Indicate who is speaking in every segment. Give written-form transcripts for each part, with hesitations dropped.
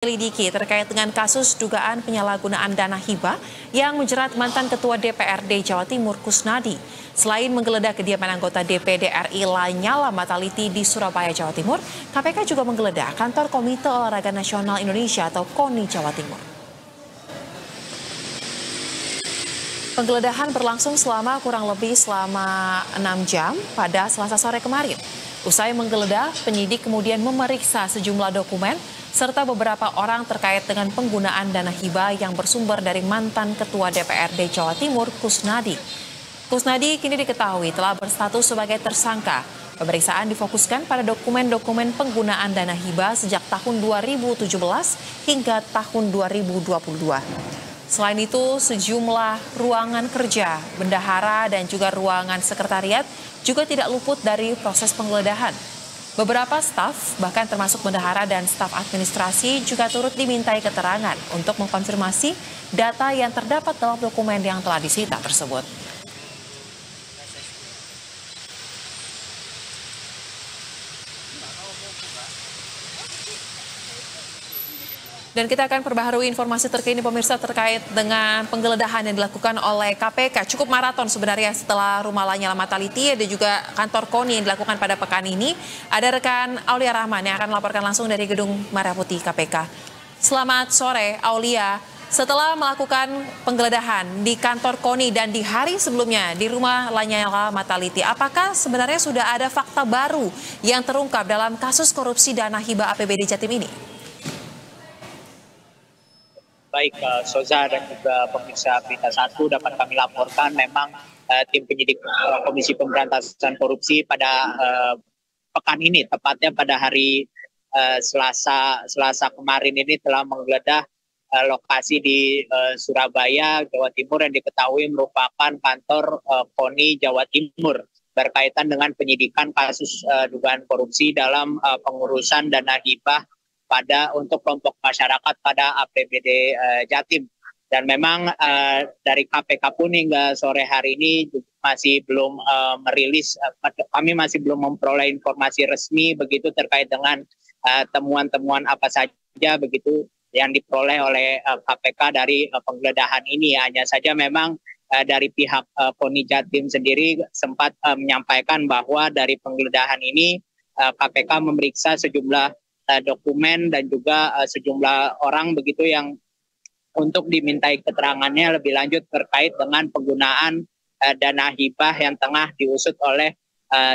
Speaker 1: Lidiki terkait dengan kasus dugaan penyalahgunaan dana hibah yang menjerat mantan Ketua DPRD Jawa Timur Kusnadi. Selain menggeledah kediaman anggota DPD RI Lanyala Mataliti di Surabaya, Jawa Timur, KPK juga menggeledah kantor Komite Olahraga Nasional Indonesia atau KONI Jawa Timur. Penggeledahan berlangsung kurang lebih selama 6 jam pada Selasa sore kemarin. Usai menggeledah, penyidik kemudian memeriksa sejumlah dokumen serta beberapa orang terkait dengan penggunaan dana hibah yang bersumber dari mantan Ketua DPRD Jawa Timur Kusnadi. Kusnadi kini diketahui telah berstatus sebagai tersangka. Pemeriksaan difokuskan pada dokumen-dokumen penggunaan dana hibah sejak tahun 2017 hingga tahun 2022. Selain itu, sejumlah ruangan kerja, bendahara, dan juga ruangan sekretariat juga tidak luput dari proses penggeledahan. Beberapa staf, bahkan termasuk bendahara dan staf administrasi juga turut dimintai keterangan untuk mengkonfirmasi data yang terdapat dalam dokumen yang telah disita tersebut. Dan kita akan perbaharui informasi terkini pemirsa terkait dengan penggeledahan yang dilakukan oleh KPK. Cukup maraton sebenarnya setelah rumah Lanyala Mataliti dan juga kantor KONI yang dilakukan pada pekan ini. Ada rekan Aulia Rahman yang akan melaporkan langsung dari Gedung Merah Putih KPK. Selamat sore Aulia. Setelah melakukan penggeledahan di kantor KONI dan di hari sebelumnya di rumah Lanyala Mataliti, apakah sebenarnya sudah ada fakta baru yang terungkap dalam kasus korupsi dana hibah APBD Jatim ini?
Speaker 2: Baik, Soza dan juga pemirsa Berita 1 dapat kami laporkan memang tim penyidik Komisi Pemberantasan Korupsi pada pekan ini, tepatnya pada hari Selasa kemarin ini telah menggeledah lokasi di Surabaya, Jawa Timur yang diketahui merupakan kantor KONI Jawa Timur berkaitan dengan penyidikan kasus dugaan korupsi dalam pengurusan dana hibah untuk kelompok masyarakat pada APBD Jatim. Dan memang dari KPK pun hingga sore hari ini masih belum merilis, kami masih belum memperoleh informasi resmi begitu terkait dengan temuan-temuan apa saja begitu yang diperoleh oleh KPK dari penggeledahan ini. Hanya saja memang dari pihak KONI Jatim sendiri sempat menyampaikan bahwa dari penggeledahan ini KPK memeriksa sejumlah dokumen dan juga sejumlah orang begitu yang untuk dimintai keterangannya lebih lanjut terkait dengan penggunaan dana hibah yang tengah diusut oleh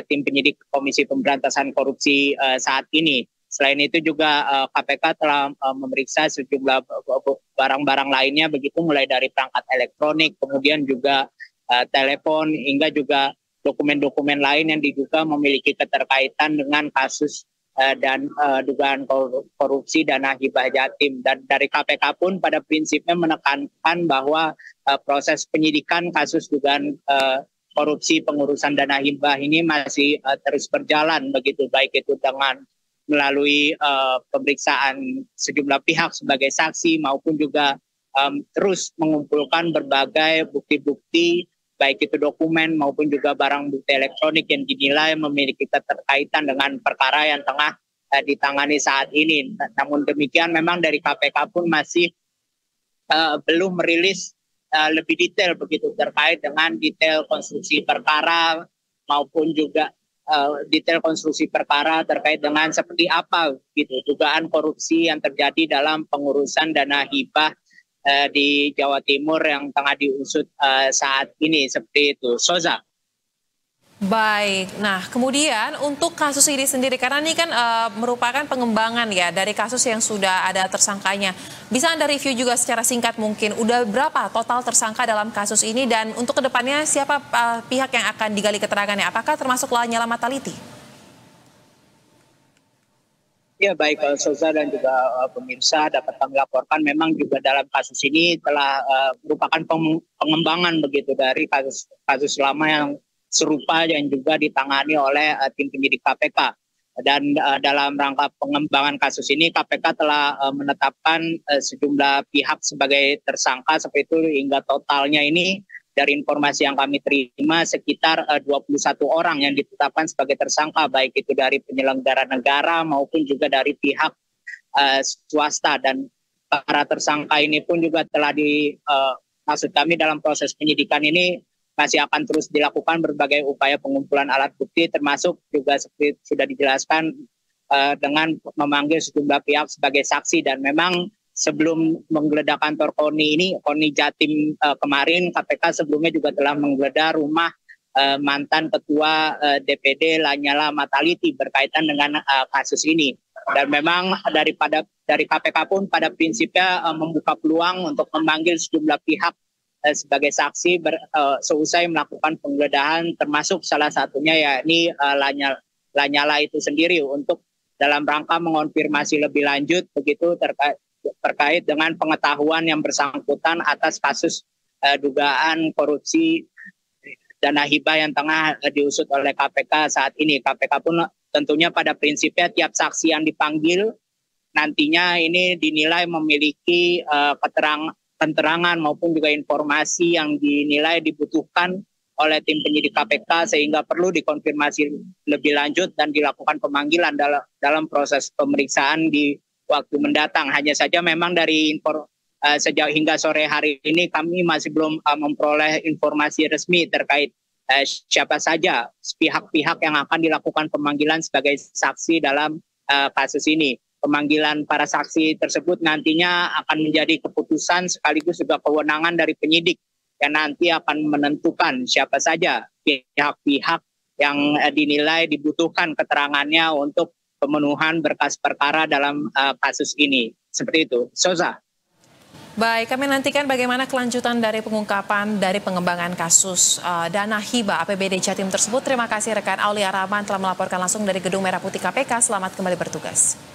Speaker 2: tim penyidik Komisi Pemberantasan Korupsi saat ini. Selain itu juga KPK telah memeriksa sejumlah barang-barang lainnya begitu mulai dari perangkat elektronik, kemudian juga telepon hingga juga dokumen-dokumen lain yang diduga memiliki keterkaitan dengan kasus dan dugaan korupsi dana hibah Jatim. Dan dari KPK pun pada prinsipnya menekankan bahwa proses penyidikan kasus dugaan korupsi pengurusan dana hibah ini masih terus berjalan begitu, baik itu dengan melalui pemeriksaan sejumlah pihak sebagai saksi maupun juga terus mengumpulkan berbagai bukti-bukti baik itu dokumen maupun juga barang bukti elektronik yang dinilai memiliki keterkaitan dengan perkara yang tengah ditangani saat ini. Namun demikian memang dari KPK pun masih belum merilis lebih detail begitu terkait dengan detail konstruksi perkara maupun juga detail konstruksi perkara terkait dengan seperti apa gitu dugaan korupsi yang terjadi dalam pengurusan dana hibah di Jawa Timur yang tengah diusut saat ini, seperti itu. Soza.
Speaker 1: Baik, nah kemudian untuk kasus ini sendiri, karena ini kan merupakan pengembangan ya dari kasus yang sudah ada tersangkanya. Bisa Anda review juga secara singkat mungkin, udah berapa total tersangka dalam kasus ini dan untuk kedepannya siapa pihak yang akan digali keterangannya? Apakah termasuk Lanyala Mataliti?
Speaker 2: Ya baik Soza dan juga pemirsa dapat kami laporkan memang juga dalam kasus ini telah merupakan pengembangan begitu dari kasus lama yang serupa yang juga ditangani oleh tim penyidik KPK. Dan dalam rangka pengembangan kasus ini KPK telah menetapkan sejumlah pihak sebagai tersangka seperti itu hingga totalnya ini dari informasi yang kami terima sekitar 21 orang yang ditetapkan sebagai tersangka baik itu dari penyelenggara negara maupun juga dari pihak swasta, dan para tersangka ini pun juga telah maksud kami dalam proses penyidikan ini masih akan terus dilakukan berbagai upaya pengumpulan alat bukti, termasuk juga seperti sudah dijelaskan dengan memanggil sejumlah pihak sebagai saksi. Dan memang sebelum menggeledah kantor KONI Jatim kemarin, KPK sebelumnya juga telah menggeledah rumah mantan ketua DPD Lanyala Mataliti berkaitan dengan kasus ini. Dan memang dari KPK pun pada prinsipnya membuka peluang untuk memanggil sejumlah pihak sebagai saksi seusai melakukan penggeledahan, termasuk salah satunya yakni Lanyala itu sendiri, untuk dalam rangka mengonfirmasi lebih lanjut begitu terkait dengan pengetahuan yang bersangkutan atas kasus dugaan korupsi dana hibah yang tengah diusut oleh KPK saat ini. KPK pun tentunya pada prinsipnya tiap saksi yang dipanggil nantinya ini dinilai memiliki keterangan maupun juga informasi yang dinilai dibutuhkan oleh tim penyidik KPK, sehingga perlu dikonfirmasi lebih lanjut dan dilakukan pemanggilan dalam proses pemeriksaan di waktu mendatang. Hanya saja memang dari sejauh hingga sore hari ini kami masih belum memperoleh informasi resmi terkait siapa saja pihak-pihak yang akan dilakukan pemanggilan sebagai saksi dalam kasus ini. Pemanggilan para saksi tersebut nantinya akan menjadi keputusan sekaligus juga kewenangan dari penyidik yang nanti akan menentukan siapa saja pihak-pihak yang dinilai dibutuhkan keterangannya untuk pemenuhan berkas perkara dalam kasus ini. Seperti itu. Soza.
Speaker 1: Baik, kami nantikan bagaimana kelanjutan dari pengungkapan dari pengembangan kasus dana hibah APBD Jatim tersebut. Terima kasih rekan Aulia Rahman telah melaporkan langsung dari Gedung Merah Putih KPK. Selamat kembali bertugas.